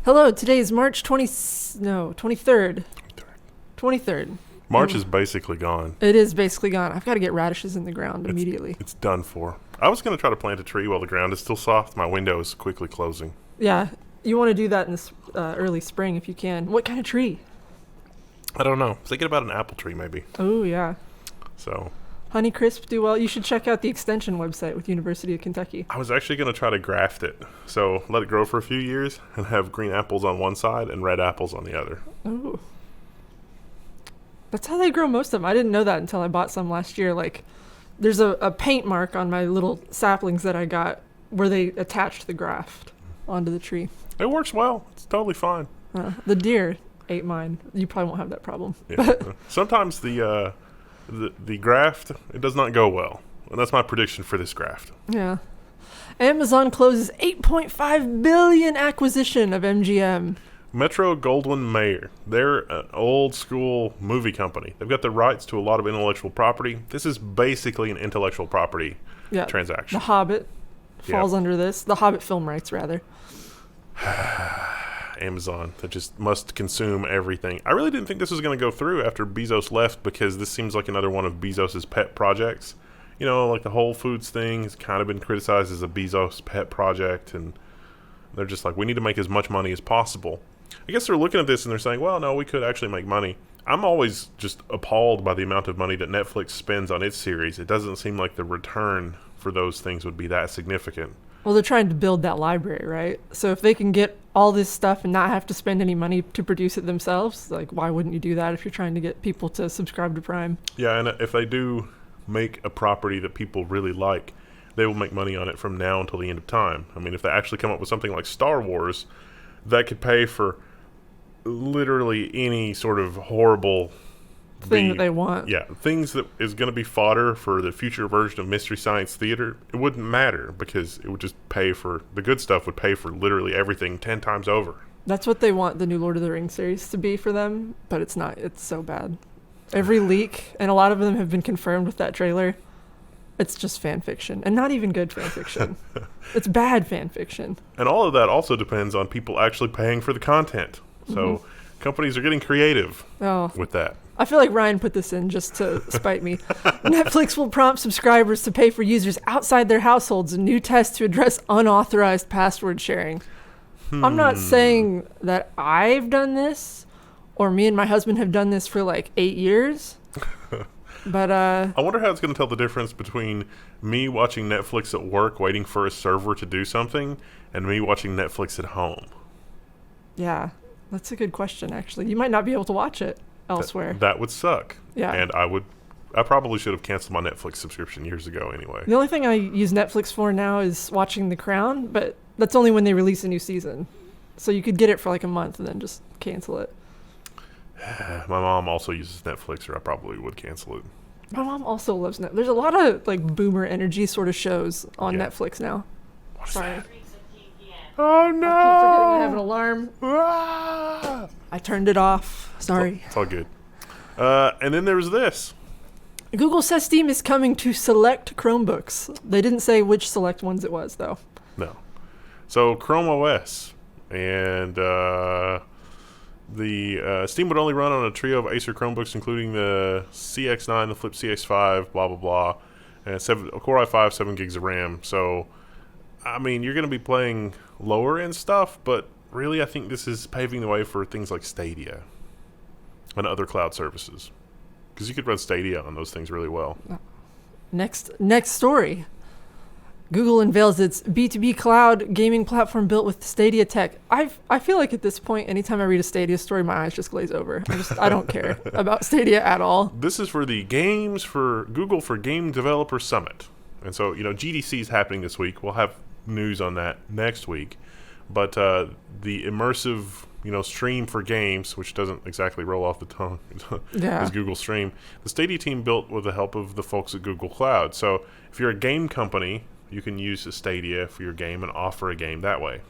Hello, today is March 23rd. 23rd. March is basically gone. It is basically gone. I've got to get radishes in the ground immediately. It's done for. I was going to try to plant a tree while the ground is still soft. My window is quickly closing. Yeah, you want to do that in this early spring if you can. What kind of tree? I don't know. Thinking about an apple tree, maybe. Oh, yeah. So. Honeycrisp do well. You should check out the extension website with University of Kentucky. I was actually going to try to graft it. So let it grow for a few years and have green apples on one side and red apples on the other. Oh. That's how they grow most of them. I didn't know that until I bought some last year. Like, there's a paint mark on my little saplings that I got where they attached the graft onto the tree. It works well. It's totally fine. The deer ate mine. You probably won't have that problem. Yeah. Sometimes the graft, it does not go well. And that's my prediction for this graft. Yeah. Amazon closes $8.5 billion acquisition of MGM. Metro-Goldwyn-Mayer. They're an old school movie company. They've got the rights to a lot of intellectual property. This is basically an intellectual property transaction. The Hobbit falls under this. The Hobbit film rights, rather. Amazon, that just must consume everything. I really didn't think this was going to go through after Bezos left, because this seems like another one of Bezos's pet projects. You know, like the Whole Foods thing has kind of been criticized as a Bezos pet project, and they're just like, we need to make as much money as possible. I guess they're looking at this and they're saying, well, no, we could actually make money. I'm always just appalled by the amount of money that Netflix spends on its series. It doesn't seem like the return for those things would be that significant. Well, they're trying to build that library, right? So if they can get all this stuff and not have to spend any money to produce it themselves, like, why wouldn't you do that if you're trying to get people to subscribe to Prime? Yeah, and if they do make a property that people really like, they will make money on it from now until the end of time. I mean, if they actually come up with something like Star Wars, that could pay for literally any sort of horrible thing that they want. Yeah, things that is going to be fodder for the future version of Mystery Science Theater. It wouldn't matter, because it would just pay for the good stuff, would pay for literally everything 10 times over. That's what they want the new Lord of the Rings series to be for them, but it's not. It's so bad. Every leak, and a lot of them have been confirmed with that trailer, it's just fan fiction, and not even good fan fiction. It's bad fan fiction. And all of that also depends on people actually paying for the content. So companies are getting creative with that. I feel like Ryan put this in just to spite me. Netflix will prompt subscribers to pay for users outside their households, a new test to address unauthorized password sharing. I'm not saying that I've done this, or me and my husband have done this for like 8 years. But I wonder how it's going to tell the difference between me watching Netflix at work waiting for a server to do something and me watching Netflix at home. Yeah, that's a good question, actually. You might not be able to watch it elsewhere. That would suck. Yeah. And I probably should have canceled my Netflix subscription years ago anyway. The only thing I use Netflix for now is watching The Crown, but that's only when they release a new season. So you could get it for like a month and then just cancel it. My mom also uses Netflix, or I probably would cancel it. My mom also loves Netflix. There's a lot of like boomer energy sort of shows on Netflix now. Sorry. Oh no! I keep forgetting I have an alarm. I turned it off. Sorry. It's all good. And then there was this. Google says Steam is coming to select Chromebooks. They didn't say which select ones it was, though. No. So Chrome OS and the Steam would only run on a trio of Acer Chromebooks, including the CX9, the Flip CX5, blah, blah, blah, and a Core i5, 7 gigs of RAM. So, I mean, you're going to be playing lower-end stuff, but really I think this is paving the way for things like Stadia and other cloud services, because you could run Stadia on those things really well. Next story. Google unveils its B2B cloud gaming platform built with Stadia tech. I feel like at this point, anytime I read a Stadia story, my eyes just glaze over. I don't care about Stadia at all. This is for the Google for Game Developer Summit. And so, GDC is happening this week. We'll have news on that next week. But the immersive, stream for games, which doesn't exactly roll off the tongue, is Google Stream. The Stadia team built with the help of the folks at Google Cloud. So if you're a game company, you can use a Stadia for your game and offer a game that way.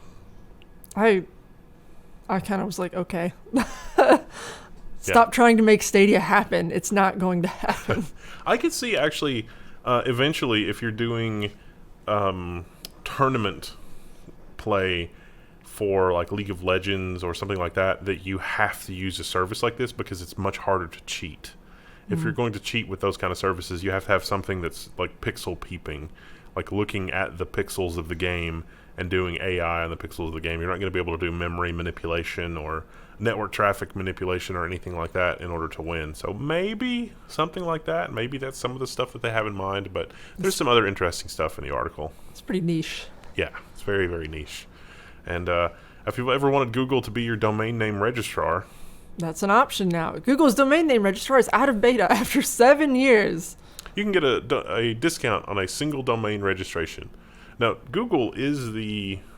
I kind of was like, okay. Stop trying to make Stadia happen. It's not going to happen. I could see actually eventually if you're doing tournament play for like League of Legends or something like that you have to use a service like this because it's much harder to cheat. If you're going to cheat with those kind of services, you have to have something that's like pixel peeping, like looking at the pixels of the game and doing AI on the pixels of the game. You're not going to be able to do memory manipulation or network traffic manipulation or anything like that in order to win. So maybe something like that. Maybe that's some of the stuff that they have in mind, but there's some other interesting stuff in the article. It's pretty niche. Yeah, it's very, very niche. And if you've ever wanted Google to be your domain name registrar, that's an option now. Google's domain name registrar is out of beta after 7 years. you can get a discount on a single domain registration. Now, Google is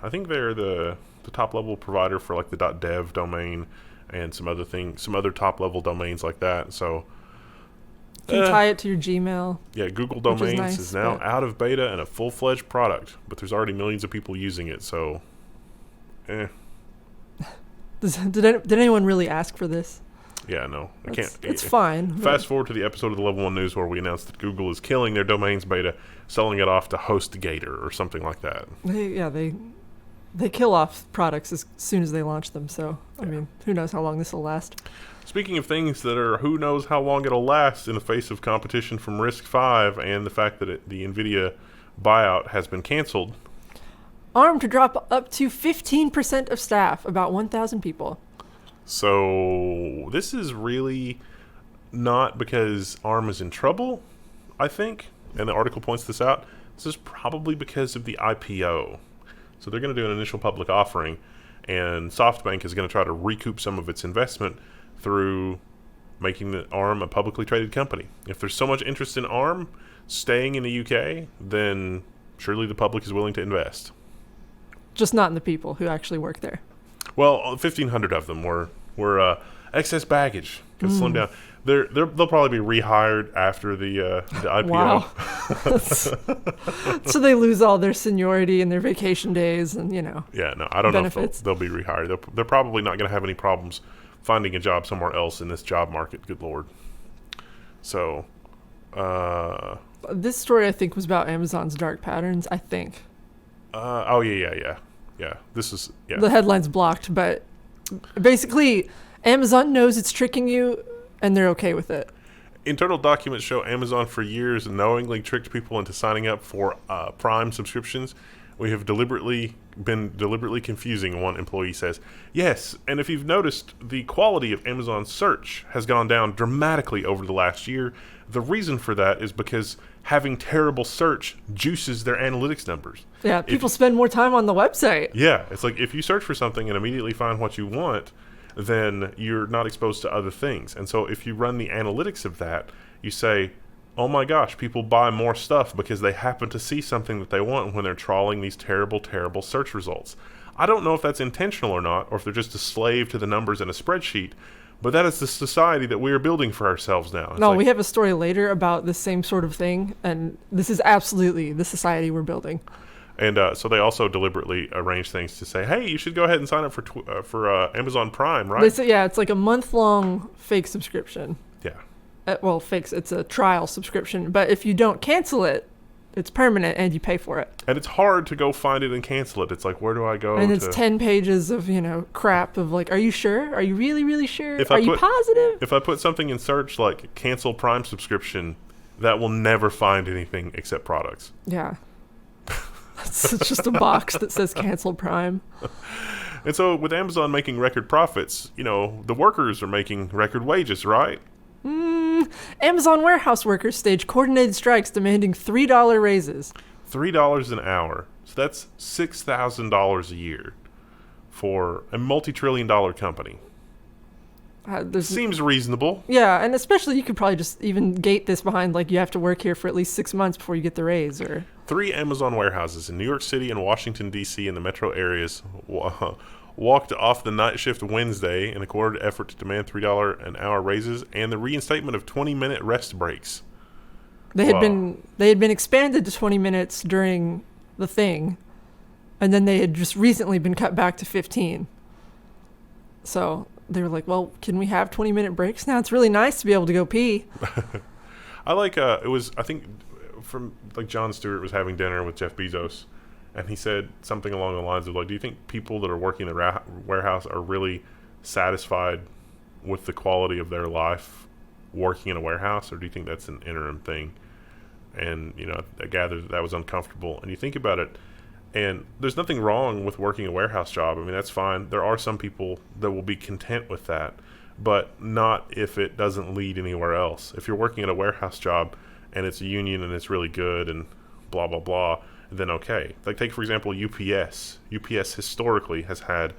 I think they're the top level provider for like the .dev domain and some other top level domains like that. So you can tie it to your Gmail. Yeah, Google Domains is now out of beta and a full-fledged product, but there's already millions of people using it, so Did anyone really ask for this? Yeah, no. I can't. It's fine. Fast forward to the episode of the Level 1 News where we announced that Google is killing their domains beta, selling it off to HostGator or something like that. They kill off products as soon as they launch them, so, I mean, who knows how long this will last. Speaking of things that are who knows how long it'll last in the face of competition from RISC-V and the fact that the Nvidia buyout has been canceled. ARM to drop up to 15% of staff, about 1,000 people. So this is really not because ARM is in trouble, I think, and the article points this out. This is probably because of the IPO. So they're going to do an initial public offering, and SoftBank is going to try to recoup some of its investment through making the ARM a publicly traded company. If there's so much interest in ARM staying in the UK, then surely the public is willing to invest. Just not in the people who actually work there. Well, 1,500 of them were excess baggage. Could slim down. They'll probably be rehired after the IPO. Wow. So they lose all their seniority and their vacation days and, Yeah, no, I don't benefits. know if they'll be rehired. They're probably not going to have any problems finding a job somewhere else in this job market. Good Lord. So, this story, I think, was about Amazon's dark patterns, I think. Yeah. This is, The headline's blocked, but basically, Amazon knows it's tricking you, and they're okay with it. Internal documents show Amazon for years knowingly tricked people into signing up for Prime subscriptions. We have been deliberately confusing, one employee says. Yes, and if you've noticed, the quality of Amazon search has gone down dramatically over the last year. The reason for that is because having terrible search juices their analytics numbers. Yeah, people spend more time on the website. Yeah, it's like if you search for something and immediately find what you want, then you're not exposed to other things. And so if you run the analytics of that, you say, oh my gosh, people buy more stuff because they happen to see something that they want when they're trawling these terrible, terrible search results. I don't know if that's intentional or not, or if they're just a slave to the numbers in a spreadsheet, but that is the society that we are building for ourselves now. We have a story later about the same sort of thing, and this is absolutely the society we're building. And so they also deliberately arrange things to say, hey, you should go ahead and sign up for Amazon Prime, right? They say, it's like a month-long fake subscription. Yeah. It's a trial subscription, but if you don't cancel it, it's permanent and you pay for it. And it's hard to go find it and cancel it. It's like, where do I go? And it's 10 pages of, crap of like, are you sure? Are you really, really sure? Are you positive? If I put something in search like cancel Prime subscription, that will never find anything except products. Yeah. It's just a box that says cancel Prime. And so with Amazon making record profits, the workers are making record wages, right? Amazon warehouse workers stage coordinated strikes demanding $3 raises. $3 an hour. So that's $6,000 a year for a multi-trillion-dollar company. Seems reasonable. Yeah, and especially you could probably just even gate this behind like you have to work here for at least 6 months before you get the raise. Or 3 Amazon warehouses in New York City and Washington, D.C. and the metro areas walked off the night shift Wednesday in a coordinated effort to demand $3 an hour raises and the reinstatement of 20-minute rest breaks. They had been expanded to 20 minutes during the thing, and then they had just recently been cut back to 15. So they were like, well, can we have 20-minute breaks now? It's really nice to be able to go pee. I like, I think from like Jon Stewart was having dinner with Jeff Bezos, and he said something along the lines of like, do you think people that are working in the warehouse are really satisfied with the quality of their life working in a warehouse, or do you think that's an interim thing? And I gathered that was uncomfortable. And you think about it, and there's nothing wrong with working a warehouse job. I mean, that's fine. There are some people that will be content with that, but not if it doesn't lead anywhere else. If you're working at a warehouse job and it's a union and it's really good and blah blah blah, then okay. Like, take for example UPS. UPS historically has had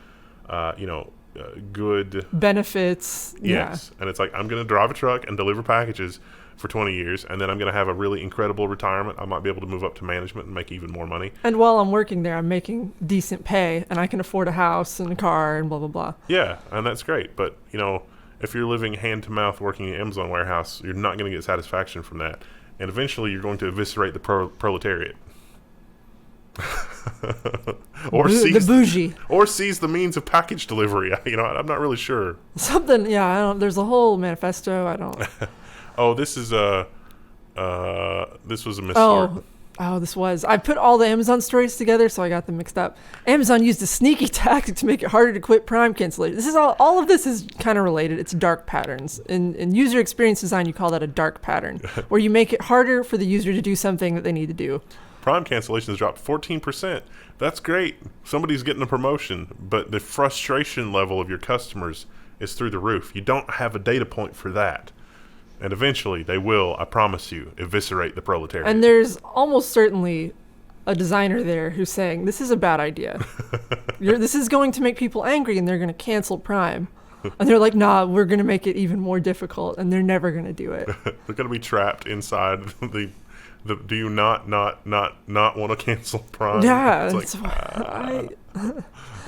good benefits. Yes. And it's like, I'm going to drive a truck and deliver packages for 20 years, and then I'm going to have a really incredible retirement. I might be able to move up to management and make even more money. And while I'm working there, I'm making decent pay, and I can afford a house and a car and blah, blah, blah. Yeah, and that's great. But, if you're living hand-to-mouth working in an Amazon warehouse, you're not going to get satisfaction from that. And eventually you're going to eviscerate the proletariat. Or the bougie. Or seize the means of package delivery. I'm not really sure. Something, yeah, there's a whole manifesto. I don't... Oh, this was a misstart. I put all the Amazon stories together, so I got them mixed up. Amazon used a sneaky tactic to make it harder to quit Prime cancellation. This is all of this is kind of related. It's dark patterns. In user experience design, you call that a dark pattern, where you make it harder for the user to do something that they need to do. Prime cancellations dropped 14%. That's great. Somebody's getting a promotion, but the frustration level of your customers is through the roof. You don't have a data point for that. And eventually they will, I promise you, eviscerate the proletariat. And there's almost certainly a designer there who's saying, this is a bad idea. This is going to make people angry, and they're going to cancel Prime. And they're like, nah, we're going to make it even more difficult, and they're never going to do it. They're going to be trapped inside the do you not want to cancel Prime? Yeah. It's like,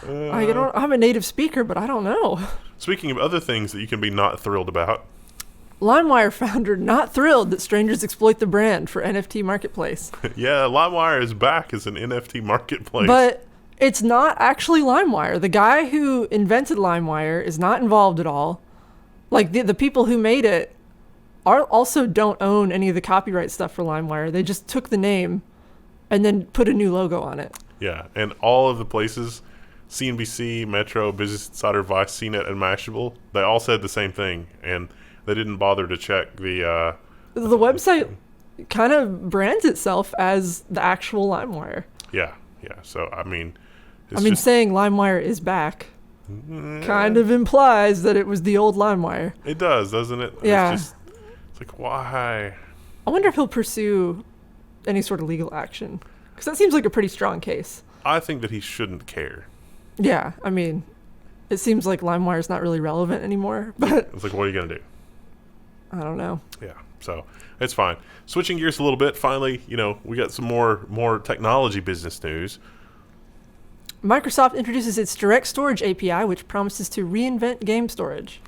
I'm a native speaker, but I don't know. Speaking of other things that you can be not thrilled about, LimeWire founder not thrilled that strangers exploit the brand for NFT marketplace. Yeah, LimeWire is back as an NFT marketplace. But it's not actually LimeWire. The guy who invented LimeWire is not involved at all. Like, the people who made it also don't own any of the copyright stuff for LimeWire. They just took the name and then put a new logo on it. Yeah, and all of the places, CNBC, Metro, Business Insider, Vice, CNET, and Mashable, they all said the same thing, and they didn't bother to check the website kind of brands itself as the actual LimeWire. Yeah. So, saying LimeWire is back kind of implies that it was the old LimeWire. It does, doesn't it? Yeah. It's like, why? I wonder if he'll pursue any sort of legal action, because that seems like a pretty strong case. I think that he shouldn't care. Yeah, it seems like LimeWire is not really relevant anymore, but... It's like, what are you going to do? I don't know. Yeah, so it's fine. Switching gears a little bit, finally, we got some more technology business news. Microsoft introduces its DirectStorage API, which promises to reinvent game storage.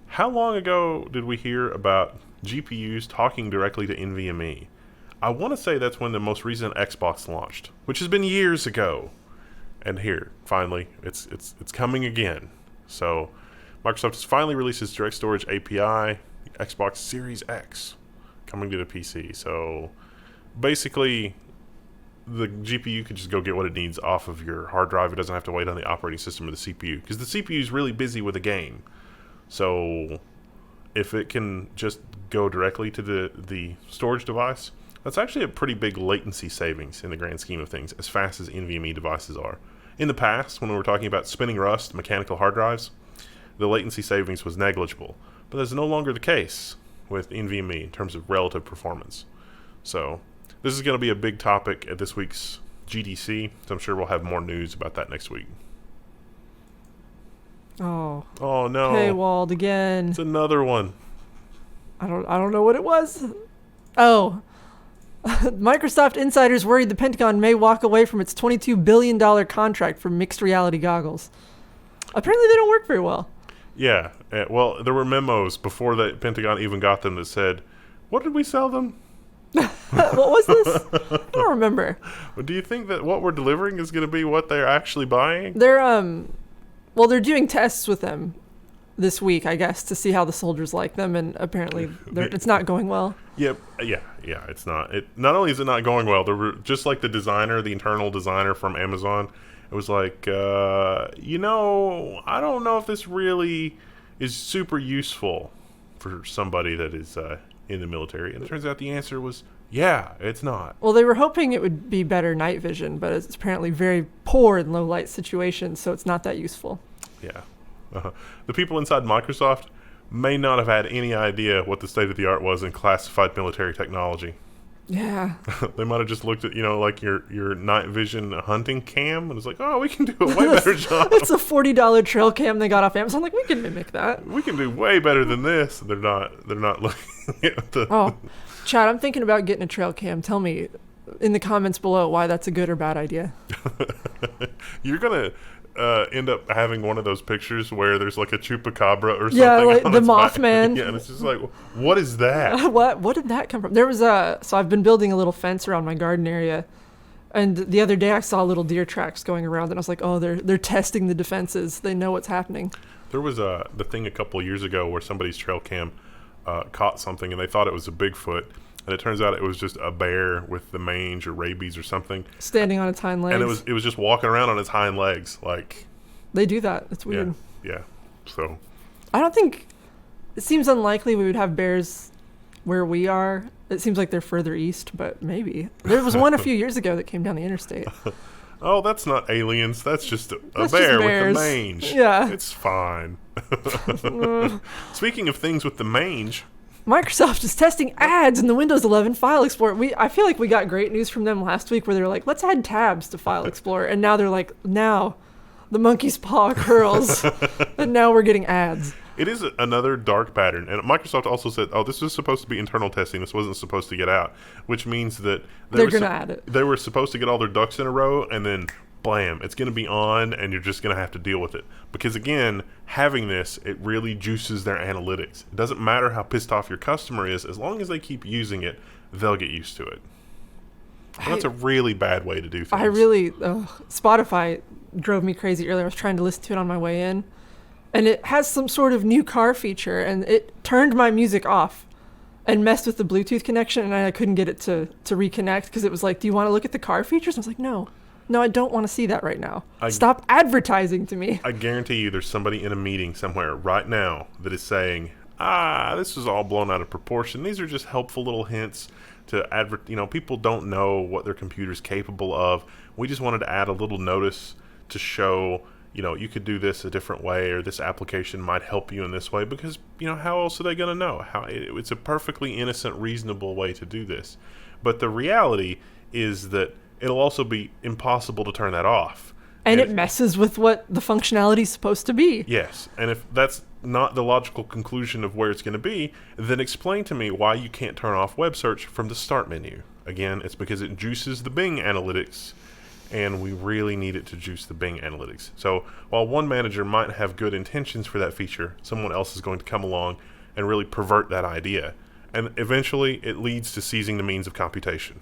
How long ago did we hear about GPUs talking directly to NVMe? I want to say that's when the most recent Xbox launched, which has been years ago. And here, finally, it's coming again. So Microsoft has finally released its DirectStorage API, Xbox Series X, coming to the PC. So basically, the GPU could just go get what it needs off of your hard drive. It doesn't have to wait on the operating system or the CPU, because the CPU is really busy with a game. So if it can just go directly to the storage device, that's actually a pretty big latency savings in the grand scheme of things, as fast as NVMe devices are. In the past, when we were talking about spinning rust, mechanical hard drives, the latency savings was negligible. But that's no longer the case with NVMe in terms of relative performance. So this is going to be a big topic at this week's GDC, so I'm sure we'll have more news about that next week. Oh no. Paywalled again. It's another one. I don't know what it was. Oh. Microsoft insiders worried the Pentagon may walk away from its $22 billion contract for mixed reality goggles. Apparently they don't work very well. Yeah. Well, there were memos before the Pentagon even got them that said, what did we sell them? What was this? I don't remember. Do you think that what we're delivering is going to be what they're actually buying? They're doing tests with them. this week, I guess, to see how the soldiers like them, and apparently it's not going well. Yep. Yeah. It's not. Not only is it not going well, just like the internal designer from Amazon, it was like, I don't know if this really is super useful for somebody that is in the military. And it turns out the answer was, yeah, it's not. Well, they were hoping it would be better night vision, but it's apparently very poor in low light situations, so it's not that useful. Yeah. The people inside Microsoft may not have had any idea what the state of the art was in classified military technology. Yeah. They might have just looked at, like your night vision hunting cam and was like, oh, we can do a way better job. It's a $40 trail cam they got off Amazon. Like, we can mimic that. We can do way better than this. They're not looking at the... Oh, Chad, I'm thinking about getting a trail cam. Tell me in the comments below why that's a good or bad idea. You're going to end up having one of those pictures where there's like a chupacabra or something. Yeah, like the Mothman. Yeah, and it's just like, what is that? What did that come from? There was so I've been building a little fence around my garden area, and the other day I saw little deer tracks going around, and I was like, oh, they're testing the defenses. They know what's happening. There was the thing a couple of years ago where somebody's trail cam caught something, and they thought it was a Bigfoot. And it turns out it was just a bear with the mange or rabies or something. Standing on its hind legs. And it was just walking around on its hind legs. Like, they do that. It's weird. Yeah. So I don't think... It seems unlikely we would have bears where we are. It seems like they're further east, but maybe. There was one a few years ago that came down the interstate. Oh, that's not aliens. That's just a bear with the mange. Yeah. It's fine. Speaking of things with the mange... Microsoft is testing ads in the Windows 11 File Explorer. I feel like we got great news from them last week where they were like, let's add tabs to File Explorer. And now they're like, now the monkey's paw curls. And now we're getting ads. It is another dark pattern. And Microsoft also said, oh, this was supposed to be internal testing. This wasn't supposed to get out. Which means that they're going to add it. They were supposed to get all their ducks in a row, and then blam, it's going to be on, and you're just going to have to deal with it. Because again, having this, it really juices their analytics. It doesn't matter how pissed off your customer is, as long as they keep using it, they'll get used to it. And that's a really bad way to do things. Spotify drove me crazy earlier. I was trying to listen to it on my way in, and it has some sort of new car feature, and it turned my music off and messed with the Bluetooth connection, and I couldn't get it to reconnect because it was like, do you want to look at the car features? And I was like, no, I don't want to see that right now. Stop advertising to me. I guarantee you there's somebody in a meeting somewhere right now that is saying, this is all blown out of proportion. These are just helpful little hints to people don't know what their computer's capable of. We just wanted to add a little notice to show, you could do this a different way, or this application might help you in this way, because, how else are they going to know? It's a perfectly innocent, reasonable way to do this. But the reality is that it'll also be impossible to turn that off. And it messes with what the functionality is supposed to be. Yes. And if that's not the logical conclusion of where it's going to be, then explain to me why you can't turn off web search from the start menu. Again, it's because it juices the Bing analytics, and we really need it to juice the Bing analytics. So while one manager might have good intentions for that feature, someone else is going to come along and really pervert that idea. And eventually it leads to seizing the means of computation.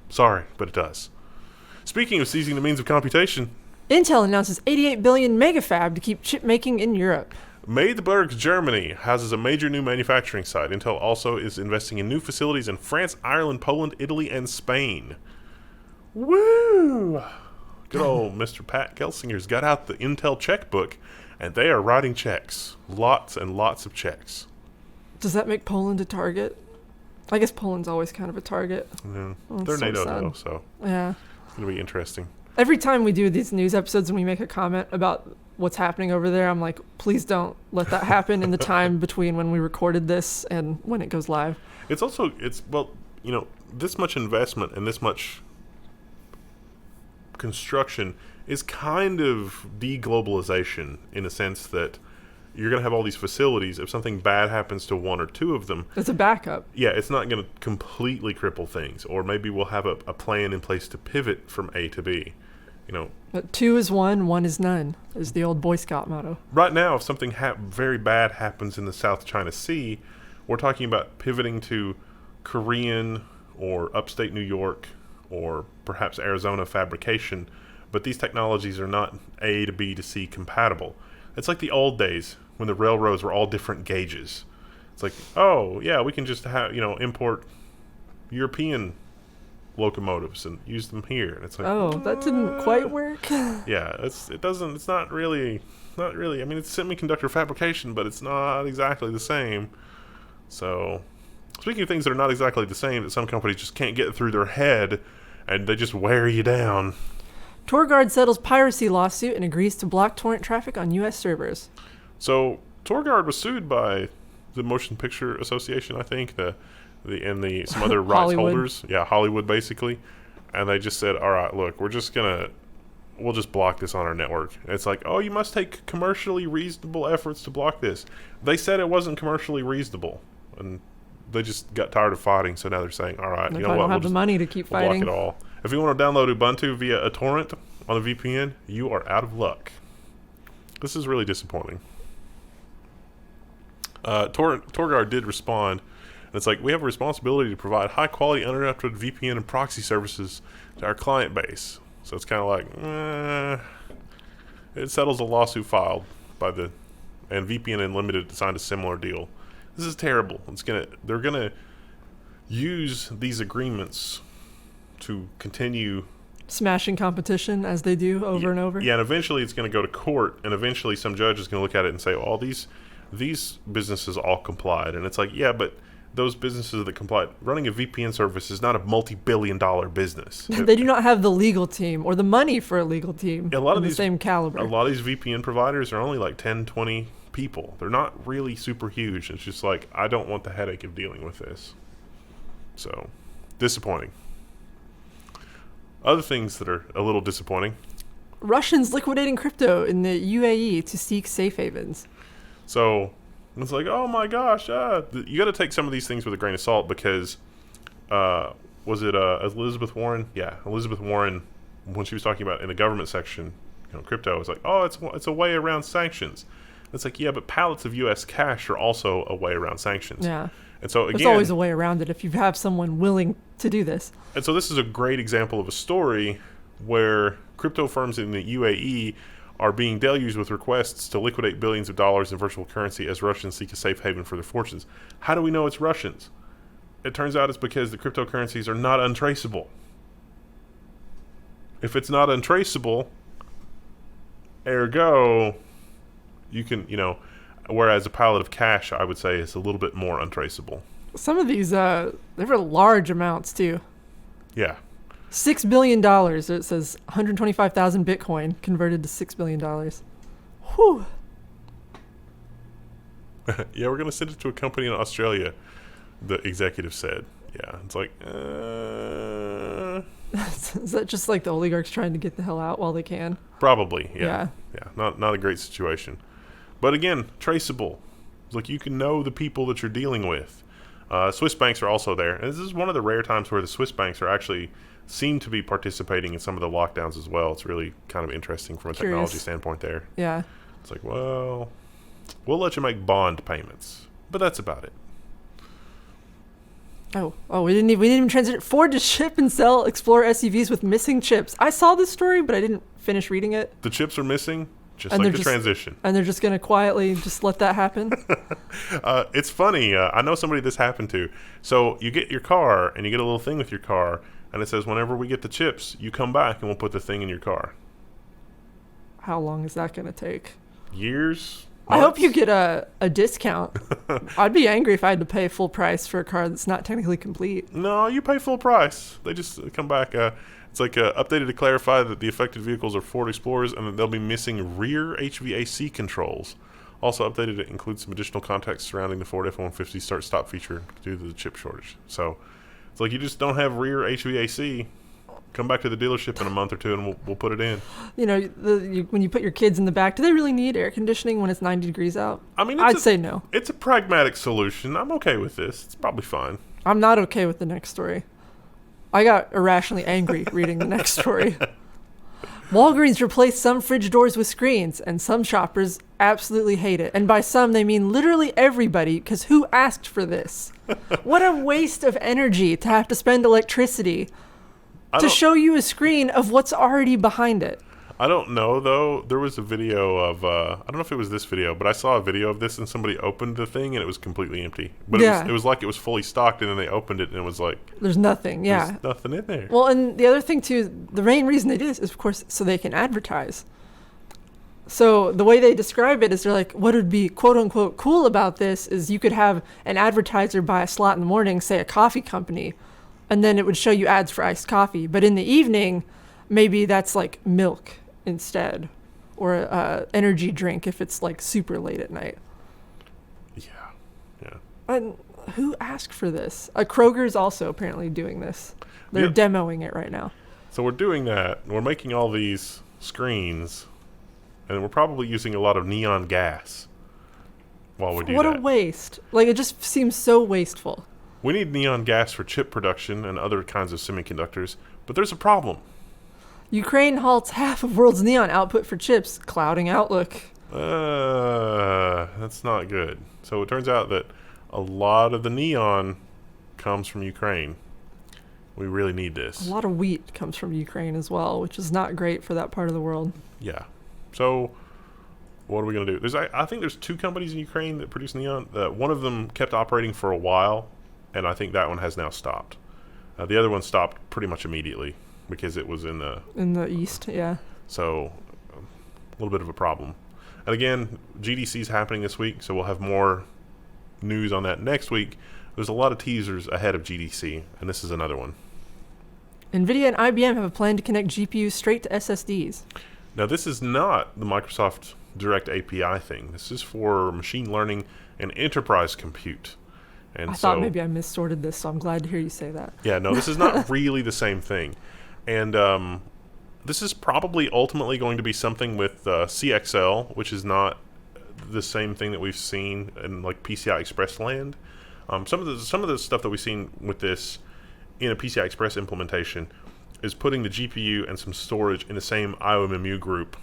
Sorry, but it does. Speaking of seizing the means of computation, Intel announces 88 billion Megafab to keep chip making in Europe. Magdeburg, Germany houses a major new manufacturing site. Intel also is investing in new facilities in France, Ireland, Poland, Italy, and Spain. Woo! Good old Mr. Pat Gelsinger's got out the Intel checkbook, and they are writing checks. Lots and lots of checks. Does that make Poland a target? I guess Poland's always kind of a target. Yeah. They're NATO, though, so yeah, it's going to be interesting. Every time we do these news episodes and we make a comment about what's happening over there, I'm like, please don't let that happen in the time between when we recorded this and when it goes live. It's also, this much investment and this much construction is kind of deglobalization in a sense that you're going to have all these facilities. If something bad happens to one or two of them, it's a backup. Yeah, it's not going to completely cripple things. Or maybe we'll have a plan in place to pivot from A to B. But 2 is 1, 1 is none, is the old Boy Scout motto. Right now, if something very bad happens in the South China Sea, we're talking about pivoting to Korean or upstate New York or perhaps Arizona fabrication. But these technologies are not A to B to C compatible. It's like the old days when the railroads were all different gauges. It's like, oh, yeah, we can just have, import European locomotives and use them here. And it's like, oh, that didn't quite work. Yeah, it's not really. I mean, it's semiconductor fabrication, but it's not exactly the same. So, speaking of things that are not exactly the same, that some companies just can't get through their head, and they just wear you down. Torguard settles piracy lawsuit and agrees to block torrent traffic on U.S. servers. So, Torguard was sued by the Motion Picture Association, I think, and some other rights holders. Yeah, Hollywood, basically. And they just said, all right, look, we'll just block this on our network. And it's like, oh, you must take commercially reasonable efforts to block this. They said it wasn't commercially reasonable. And they just got tired of fighting, so now they're saying, all right, you know what? Don't have the money to keep fighting. Block it all. If you want to download Ubuntu via a torrent on the VPN, you are out of luck. This is really disappointing. Torguard did respond, and it's like, we have a responsibility to provide high-quality, uninterrupted VPN and proxy services to our client base. So it's kind of like, it settles a lawsuit filed and VPN Unlimited signed a similar deal. This is terrible. They're gonna use these agreements to continue smashing competition as they do over and over. Yeah, and eventually it's going to go to court, and eventually some judge is going to look at it and say, "Oh, these businesses all complied." And it's like, yeah, but those businesses that complied, running a VPN service is not a multi-billion-dollar business. They do not have the legal team or the money for a legal team. A lot of the same caliber. A lot of these VPN providers are only like 10, 20 people. They're not really super huge. It's just like, I don't want the headache of dealing with this. So, disappointing. Other things that are a little disappointing. Russians liquidating crypto in the UAE to seek safe havens. So, it's like, oh my gosh, you got to take some of these things with a grain of salt because, was it Elizabeth Warren? Yeah, Elizabeth Warren, when she was talking about in the government section, crypto, was like, oh, it's a way around sanctions. It's like, yeah, but pallets of U.S. cash are also a way around sanctions. Yeah. And so again, there's always a way around it if you have someone willing to do this. And so this is a great example of a story where crypto firms in the UAE are being deluged with requests to liquidate billions of dollars in virtual currency as Russians seek a safe haven for their fortunes. How do we know it's Russians? It turns out it's because the cryptocurrencies are not untraceable. If it's not untraceable, ergo, you can, whereas a pallet of cash, I would say, is a little bit more untraceable. Some of these, they were large amounts, too. Yeah. $6 billion. It says 125,000 Bitcoin converted to $6 billion. Whew. Yeah, we're going to send it to a company in Australia, the executive said. Yeah, it's like, Is that just like the oligarchs trying to get the hell out while they can? Probably, yeah. Yeah, not a great situation. But again, traceable. It's like you can know the people that you're dealing with. Swiss banks are also there. And this is one of the rare times where the Swiss banks are actually seem to be participating in some of the lockdowns as well. It's really kind of interesting from a technology standpoint there. Yeah. It's like, well, we'll let you make bond payments. But that's about it. Oh, we didn't even transition. Ford to ship and sell Explorer SUVs with missing chips. I saw this story, but I didn't finish reading it. The chips are missing? Just like the transition. And they're just going to quietly just let that happen? It's funny. I know somebody this happened to. So you get your car, and you get a little thing with your car, and it says, whenever we get the chips, you come back, and we'll put the thing in your car. How long is that going to take? Years? I hope you get a discount. I'd be angry if I had to pay full price for a car that's not technically complete. No, you pay full price. They just come back. It's like updated to clarify that the affected vehicles are Ford Explorers and that they'll be missing rear HVAC controls. Also updated to include some additional context surrounding the Ford F-150 start-stop feature due to the chip shortage. So it's like you just don't have rear HVAC. Come back to the dealership in a month or two and we'll put it in. When you put your kids in the back, do they really need air conditioning when it's 90 degrees out? I mean, I'd say no. It's a pragmatic solution. I'm okay with this. It's probably fine. I'm not okay with the next story. I got irrationally angry reading the next story. Walgreens replaced some fridge doors with screens, and some shoppers absolutely hate it. And by some, they mean literally everybody, because who asked for this? What a waste of energy to have to spend electricity to show you a screen of what's already behind it. I don't know, though. There was a video of, I don't know if it was this video, but I saw a video of this and somebody opened the thing and it was completely empty. But it was like it was fully stocked, and then they opened it and it was like... There's nothing, There's nothing in there. Well, and the other thing, too, the main reason they do this is, of course, so they can advertise. So the way they describe it is they're like, what would be quote-unquote cool about this is you could have an advertiser buy a slot in the morning, say a coffee company, and then it would show you ads for iced coffee. But in the evening, maybe that's like milk instead, or energy drink if it's like super late at night. Yeah. And who asked for this? Kroger's also apparently doing this. They're demoing it right now. So we're doing that. We're making all these screens, and we're probably using a lot of neon gas while we do that. What a waste. Like, it just seems so wasteful. We need neon gas for chip production and other kinds of semiconductors, but there's a problem. Ukraine halts half of world's neon output for chips, clouding outlook. That's not good. So it turns out that a lot of the neon comes from Ukraine. We really need this. A lot of wheat comes from Ukraine as well, which is not great for that part of the world. Yeah. So what are we going to do? I think there's 2 companies in Ukraine that produce neon. One of them kept operating for a while, and I think that one has now stopped. The other one stopped pretty much immediately because it was in the east, yeah. So a little bit of a problem. And again, GDC is happening this week, so we'll have more news on that next week. There's a lot of teasers ahead of GDC, and this is another one. Nvidia and IBM have a plan to connect GPUs straight to SSDs. Now, this is not the Microsoft Direct API thing. This is for machine learning and enterprise compute. And I thought maybe I missorted this, so I'm glad to hear you say that. Yeah, no, this is not really the same thing. And this is probably ultimately going to be something with CXL, which is not the same thing that we've seen in like PCI Express land. Some of the stuff that we've seen with this in a PCI Express implementation is putting the GPU and some storage in the same IOMMU group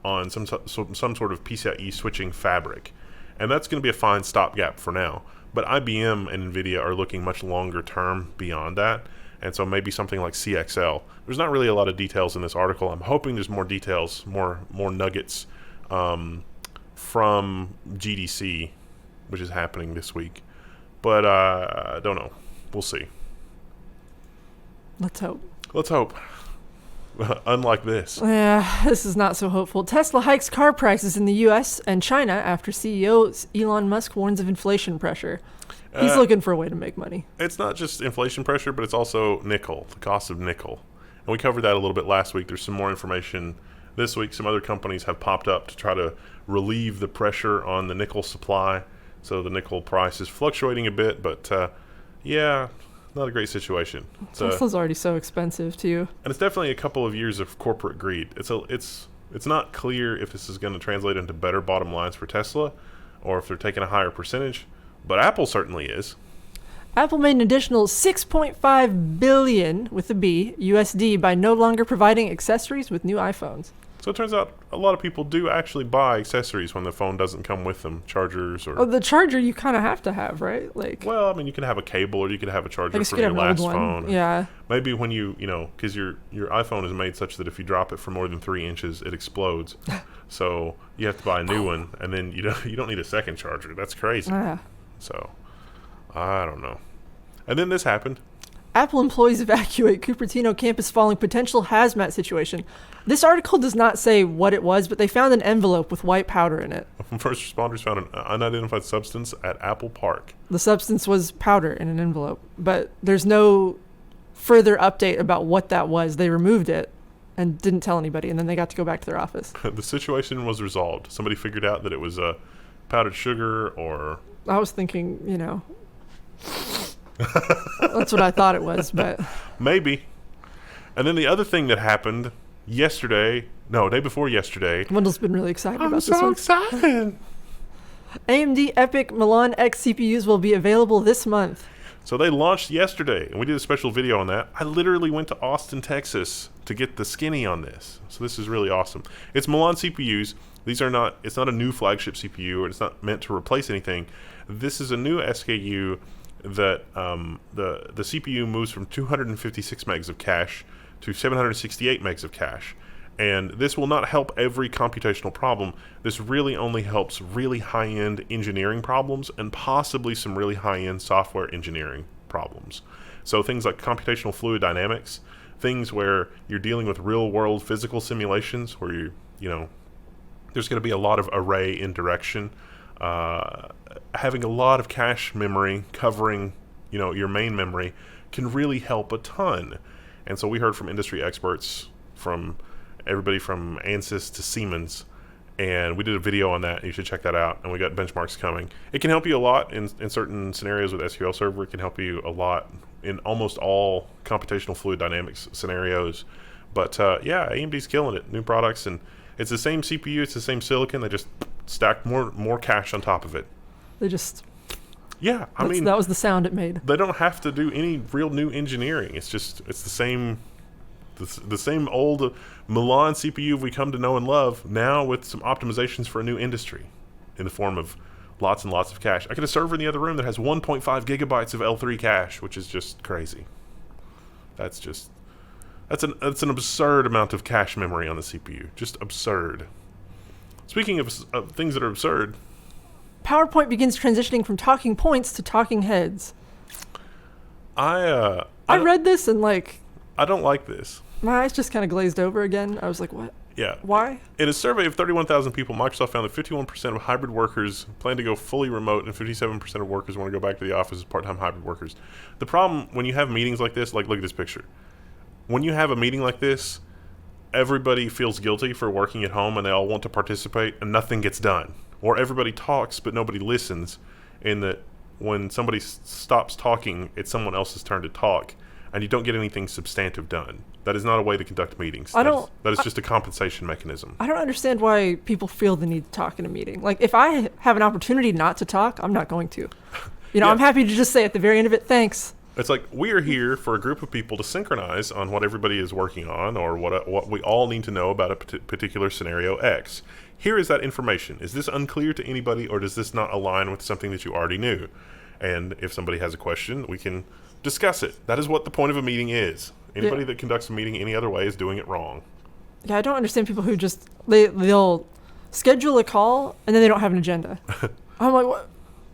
on some sort of PCIe switching fabric. And that's going to be a fine stopgap for now. But IBM and Nvidia are looking much longer term beyond that. And so maybe something like CXL. There's not really a lot of details in this article. I'm hoping there's more details, more nuggets from GDC, which is happening this week. But I don't know. We'll see. Let's hope. Unlike this. Yeah, this is not so hopeful. Tesla hikes car prices in the U.S. and China after CEO Elon Musk warns of inflation pressure. He's looking for a way to make money. It's not just inflation pressure, but it's also nickel, the cost of nickel. And we covered that a little bit last week. There's some more information this week. Some other companies have popped up to try to relieve the pressure on the nickel supply. So the nickel price is fluctuating a bit, but not a great situation. Tesla's already so expensive too. And it's definitely a couple of years of corporate greed. It's not clear if this is going to translate into better bottom lines for Tesla or if they're taking a higher percentage. But Apple certainly is. Apple made an additional $6.5 billion with a B USD by no longer providing accessories with new iPhones. So it turns out a lot of people do actually buy accessories when the phone doesn't come with them, chargers or... Oh, the charger you kind of have to have, right? Well, I mean, you can have a cable or you could have a charger from you your last one. phone. Yeah. Maybe when because your iPhone is made such that if you drop it for more than 3 inches, it explodes. So you have to buy a new one, and then you don't need a second charger. That's crazy. Yeah. So, I don't know. And then this happened. Apple employees evacuate Cupertino campus following potential hazmat situation. This article does not say what it was, but they found an envelope with white powder in it. First responders found an unidentified substance at Apple Park. The substance was powder in an envelope, but there's no further update about what that was. They removed it and didn't tell anybody, and then they got to go back to their office. The situation was resolved. Somebody figured out that it was powdered sugar or... I was thinking, that's what I thought it was, but... Maybe. And then the other thing that happened day before yesterday... Wendell's been really excited about this one. I'm so excited! AMD EPYC Milan-X CPUs will be available this month. So they launched yesterday, and we did a special video on that. I literally went to Austin, Texas to get the skinny on this. So this is really awesome. It's Milan CPUs. It's not a new flagship CPU, or it's not meant to replace anything. This is a new SKU that the CPU moves from 256 megs of cache to 768 megs of cache. And this will not help every computational problem. This really only helps really high-end engineering problems and possibly some really high-end software engineering problems. So things like computational fluid dynamics, things where you're dealing with real-world physical simulations where there's going to be a lot of array indirection. Having a lot of cache memory covering, your main memory can really help a ton. And so we heard from industry experts, from everybody from ANSYS to Siemens, and we did a video on that. You should check that out. And we got benchmarks coming. It can help you a lot in certain scenarios with SQL Server. It can help you a lot in almost all computational fluid dynamics scenarios. But AMD's killing it. New products, and it's the same CPU, it's the same silicon. They just stacked more cache on top of it. They just... Yeah, that was the sound it made. They don't have to do any real new engineering. It's the same... The same old Milan CPU we come to know and love, now with some optimizations for a new industry in the form of lots and lots of cache. I got a server in the other room that has 1.5 gigabytes of L3 cache, which is just crazy. That's an absurd amount of cache memory on the CPU. Just absurd. Speaking of things that are absurd, PowerPoint begins transitioning from talking points to talking heads. I read this and I don't like this. My eyes just kind of glazed over again. I was like, what? Yeah. Why? In a survey of 31,000 people, Microsoft found that 51% of hybrid workers plan to go fully remote, and 57% of workers want to go back to the office as part-time hybrid workers. The problem when you have meetings like this, look at this picture. When you have a meeting like this, everybody feels guilty for working at home, and they all want to participate, and nothing gets done. Or everybody talks, but nobody listens, in that when somebody stops talking, it's someone else's turn to talk, and you don't get anything substantive done. That is not a way to conduct meetings. That is just a compensation mechanism. I don't understand why people feel the need to talk in a meeting. If I have an opportunity not to talk, I'm not going to. I'm happy to just say at the very end of it, thanks. It's like, we are here for a group of people to synchronize on what everybody is working on, or what we all need to know about a particular scenario X. Here is that information. Is this unclear to anybody, or does this not align with something that you already knew? And if somebody has a question, we can discuss it. That is what the point of a meeting is. Anybody that conducts a meeting any other way is doing it wrong. Yeah, I don't understand people who just they'll schedule a call and then they don't have an agenda. I'm like,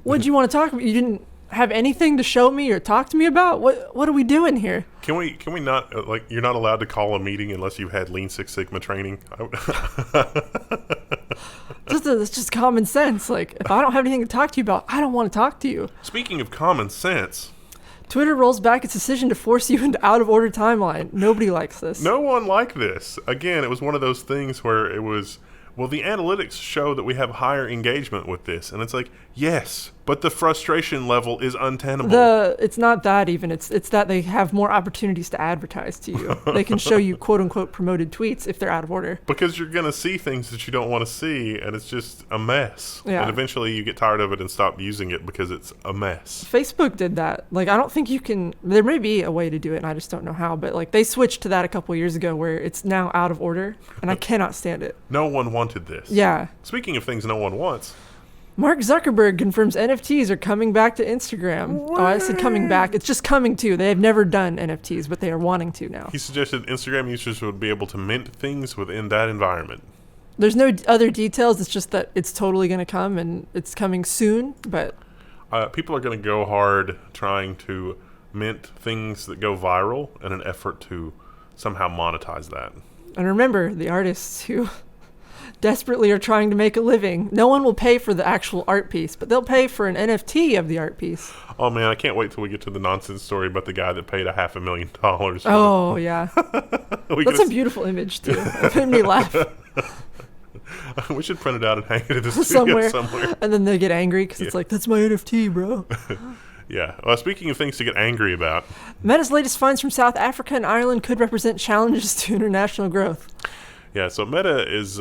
what do you want to talk about? You didn't have anything to show me or talk to me about? What are we doing here? Can we not, you're not allowed to call a meeting unless you've had Lean Six Sigma training? It's just common sense. If I don't have anything to talk to you about, I don't want to talk to you. Speaking of common sense, Twitter rolls back its decision to force you into out-of-order timeline. Nobody likes this. No one liked this. Again, it was one of those things where it was, the analytics show that we have higher engagement with this. And it's like, yes, but the frustration level is untenable. It's not that even. It's that they have more opportunities to advertise to you. They can show you quote-unquote promoted tweets if they're out of order. Because you're going to see things that you don't want to see, and it's just a mess. Yeah. And eventually you get tired of it and stop using it because it's a mess. Facebook did that. I don't think you can... There may be a way to do it, and I just don't know how. But, they switched to that a couple years ago where it's now out of order, and I cannot stand it. No one wanted this. Yeah. Speaking of things no one wants... Mark Zuckerberg confirms NFTs are coming back to Instagram. What? Oh, I said coming back. It's just coming to. They have never done NFTs, but they are wanting to now. He suggested Instagram users would be able to mint things within that environment. There's no other details. It's just that it's totally going to come, and it's coming soon, but... People are going to go hard trying to mint things that go viral in an effort to somehow monetize that. And remember, the artists who... desperately are trying to make a living. No one will pay for the actual art piece, but they'll pay for an NFT of the art piece. Oh man, I can't wait till we get to the nonsense story about the guy that paid $500,000. Oh yeah, that's a beautiful image too. It made me laugh. We should print it out and hang it in the studio somewhere. And then they get angry because it's like, that's my NFT, bro. Yeah. Well, speaking of things to get angry about, Meta's latest finds from South Africa and Ireland could represent challenges to international growth. Yeah, so Meta is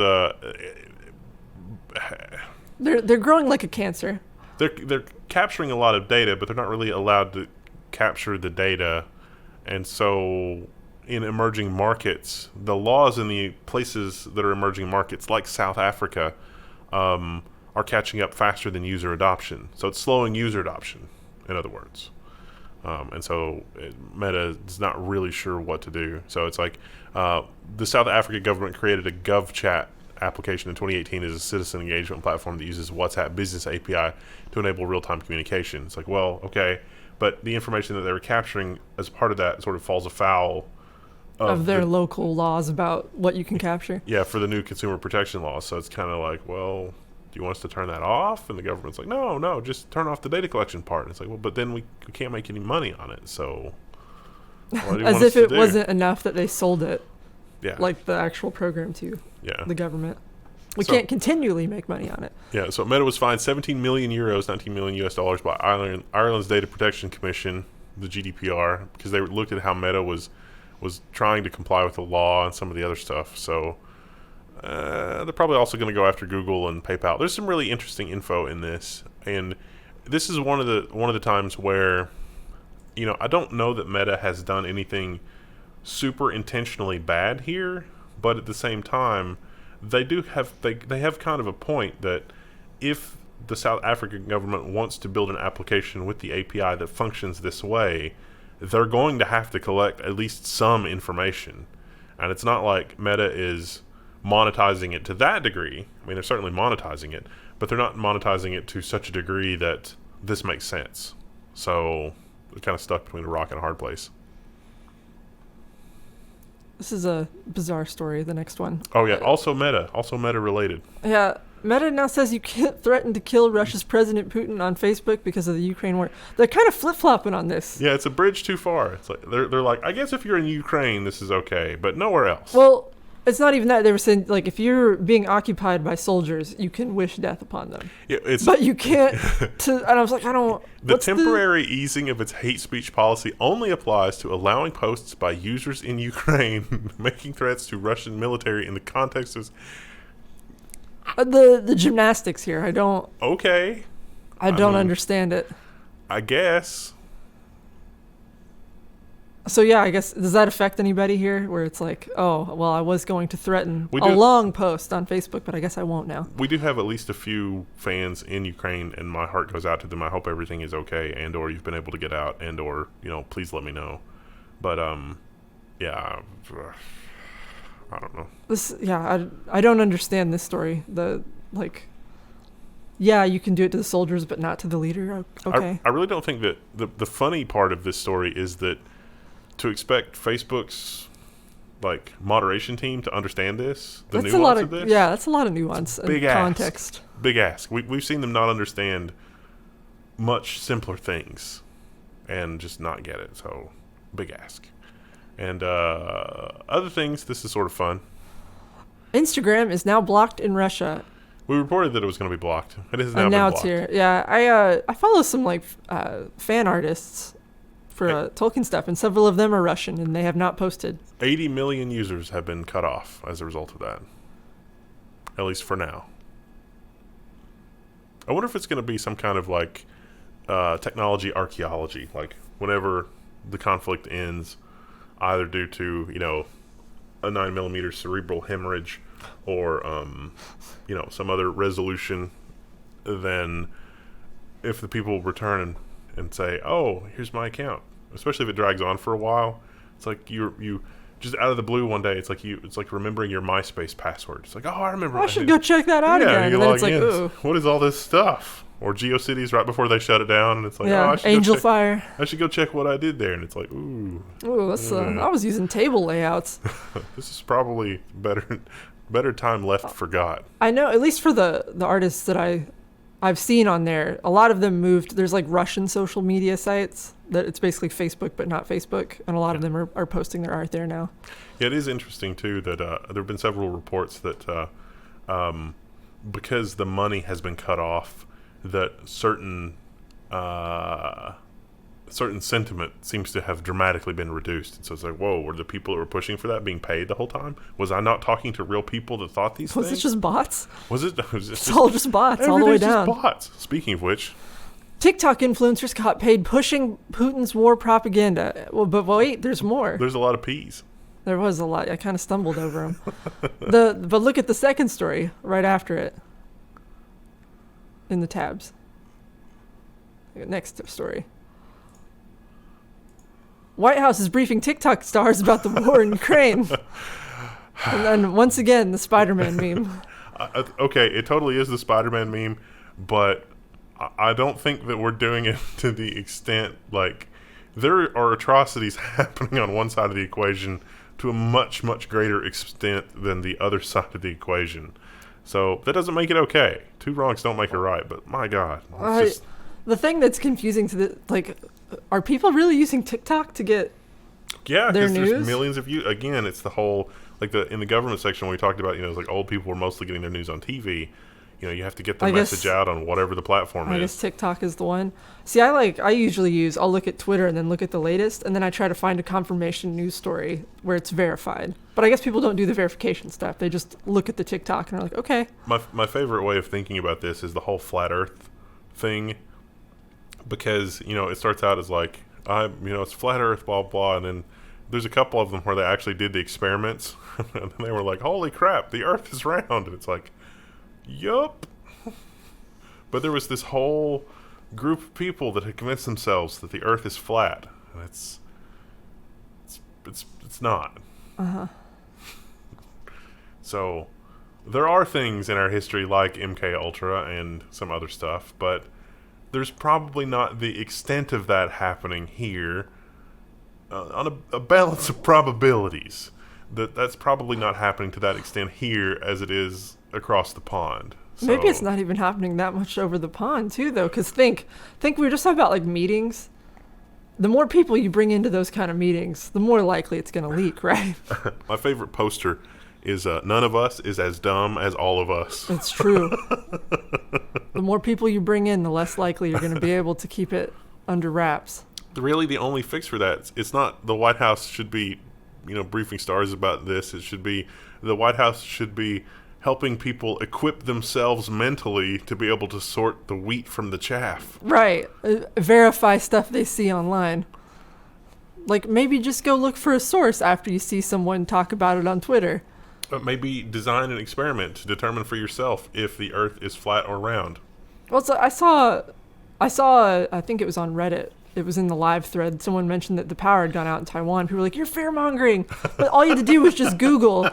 they're growing like a cancer. They're capturing a lot of data, but they're not really allowed to capture the data. And so in emerging markets, the laws in the places that are emerging markets like South Africa are catching up faster than user adoption. So it's slowing user adoption, in other words. And so Meta is not really sure what to do. So it's like the South African government created a GovChat application in 2018 as a citizen engagement platform that uses WhatsApp Business API to enable real-time communication. It's like, well, okay, but the information that they were capturing as part of that sort of falls afoul of their local laws about what you can capture. Yeah, for the new consumer protection laws. So it's kind of like, well, do you want us to turn that off? And the government's like, no, just turn off the data collection part. And it's like, well, but then we can't make any money on it. So what do you as want if us to it do? wasn't enough that they sold it. Yeah. Like the actual program to the government. We So- can't continually make money on it. Yeah, so Meta was fined 17 million euros, 19 million US dollars by Ireland's Data Protection Commission, the GDPR, because they looked at how Meta was trying to comply with the law and some of the other stuff. So they're probably also going to go after Google and PayPal. There's some really interesting info in this, and this is one of the times where, I don't know that Meta has done anything super intentionally bad here, but at the same time, they have kind of a point that if the South African government wants to build an application with the API that functions this way, they're going to have to collect at least some information. And it's not like Meta is monetizing it to that degree. I mean, they're certainly monetizing it, but they're not monetizing it to such a degree that this makes sense. So they're kind of stuck between a rock and a hard place. This is a bizarre story, the next one. Oh, yeah. Also Meta related. Yeah. Meta now says you can't threaten to kill Russia's President Putin on Facebook because of the Ukraine war. They're kind of flip-flopping on this. Yeah, it's a bridge too far. It's like they're like, I guess if you're in Ukraine, this is okay, but nowhere else. Well, it's not even that. They were saying, like, if you're being occupied by soldiers, you can wish death upon them. Yeah, but you can't. And I was like, I don't. The temporary easing of its hate speech policy only applies to allowing posts by users in Ukraine making threats to Russian military in the context of the gymnastics here. I don't. Okay. I don't understand it. I guess. So yeah, I guess, does that affect anybody here? Where it's like, oh, well, I was going to threaten a long post on Facebook, but I guess I won't now. We do have at least a few fans in Ukraine, and my heart goes out to them. I hope everything is okay, and or you've been able to get out, and or please let me know. But yeah, I don't know. I don't understand this story. You can do it to the soldiers, but not to the leader. Okay. I really don't think that the funny part of this story is that to expect Facebook's moderation team to understand this, that's a lot of this. Yeah, that's a lot of nuance and context. Big ask. We've seen them not understand much simpler things and just not get it. So big ask. And other things, this is sort of fun. Instagram is now blocked in Russia. We reported that it was going to be blocked. It has now been now blocked. It's here. Yeah, I follow some fan artists for Tolkien stuff, and several of them are Russian, and they have not posted. 80 million users have been cut off as a result of that. At least for now. I wonder if it's going to be some kind of technology archaeology, whenever the conflict ends, either due to a 9mm cerebral hemorrhage or some other resolution, then if the people return and say, oh, here's my account, especially if it drags on for a while, it's like you just out of the blue one day, it's like remembering your MySpace password. It's like, oh, I remember. I should go check that out again. And then it's like, ooh, what is all this stuff? Or GeoCities right before they shut it down, and it's like, Angel Fire. I should go check what I did there, and it's like, ooh. Ooh, that's I was using table layouts. This is probably better time left forgot. I know, at least for the artists that I've seen on there, a lot of them moved. There's Russian social media sites that it's basically Facebook but not Facebook, and a lot of them are posting their art there now. Yeah, it is interesting too that there have been several reports that because the money has been cut off, that certain sentiment seems to have dramatically been reduced. And so it's like, whoa, were the people that were pushing for that being paid the whole time? Was I not talking to real people that thought these things? Was it just bots? It's all just bots all the way down. Just bots. Speaking of which, TikTok influencers got paid pushing Putin's war propaganda. Well, but wait, there's more. There's a lot of P's. There was a lot. I kind of stumbled over them. But look at the second story right after it. In the tabs. Next story. White House is briefing TikTok stars about the war in Ukraine. And then once again, the Spider-Man meme. Okay, it totally is the Spider-Man meme, but I don't think that we're doing it to the extent, like, there are atrocities happening on one side of the equation to a much, much greater extent than the other side of the equation. So that doesn't make it okay. Two wrongs don't make it right, but my God. The thing that's confusing to the, like, are people really using TikTok to get their news? There's millions of views. Again, it's the whole, like, in the government section we talked about, it's like old people were mostly getting their news on TV. You have to get the message out on whatever the platform is. I guess TikTok is the one. See, I usually I'll look at Twitter and then look at the latest, and then I try to find a confirmation news story where it's verified. But I guess people don't do the verification stuff. They just look at the TikTok and are like, okay. My favorite way of thinking about this is the whole flat Earth thing, because, it starts out as like, it's flat Earth, blah, blah, and then there's a couple of them where they actually did the experiments, and they were like, holy crap, the Earth is round, and it's like, yup. But there was this whole group of people that had convinced themselves that the Earth is flat, and it's not. So there are things in our history like MK Ultra and some other stuff, but there's probably not the extent of that happening here. On a balance of probabilities, that's probably not happening to that extent here as it is across the pond. So, maybe it's not even happening that much over the pond too, though, because think we were just talking about, like, meetings. The more people you bring into those kind of meetings, the more likely it's going to leak, right? My favorite poster is none of us is as dumb as all of us. It's true. The more people you bring in, the less likely you're going to be able to keep it under wraps. Really, the only fix for that, it's not the White House should be, briefing stars about this. It should be, the White House should be helping people equip themselves mentally to be able to sort the wheat from the chaff. Right. Verify stuff they see online. Like, maybe just go look for a source after you see someone talk about it on Twitter. Maybe design an experiment to determine for yourself if the Earth is flat or round. Well, so I saw, I think it was on Reddit. It was in the live thread. Someone mentioned that the power had gone out in Taiwan. People were like, you're fear-mongering. But all you had to do was just Google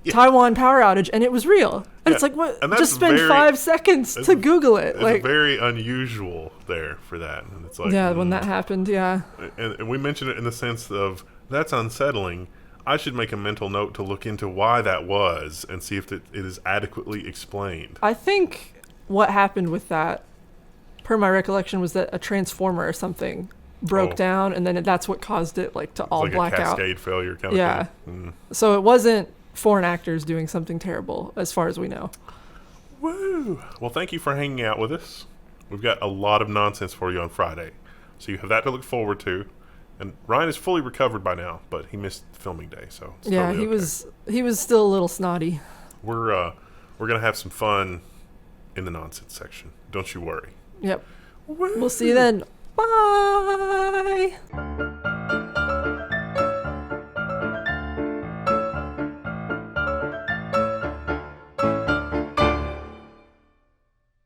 Taiwan power outage, and it was real. And it's like, what? Just spend 5 seconds to Google it. It's very unusual there for that. And it's like, when that happened, And we mentioned it in the sense of, that's unsettling. I should make a mental note to look into why that was and see if it is adequately explained. I think what happened with that, per my recollection, was that a transformer or something broke down, and then that's what caused it to all black out. Like a cascade failure kind of thing. So it wasn't foreign actors doing something terrible, as far as we know. Woo! Well, thank you for hanging out with us. We've got a lot of nonsense for you on Friday, so you have that to look forward to. And Ryan is fully recovered by now, but he missed filming day, so it's totally okay. he was still a little snotty. We're gonna have some fun in the nonsense section. Don't you worry. Yep. Woo. We'll see you then. Bye.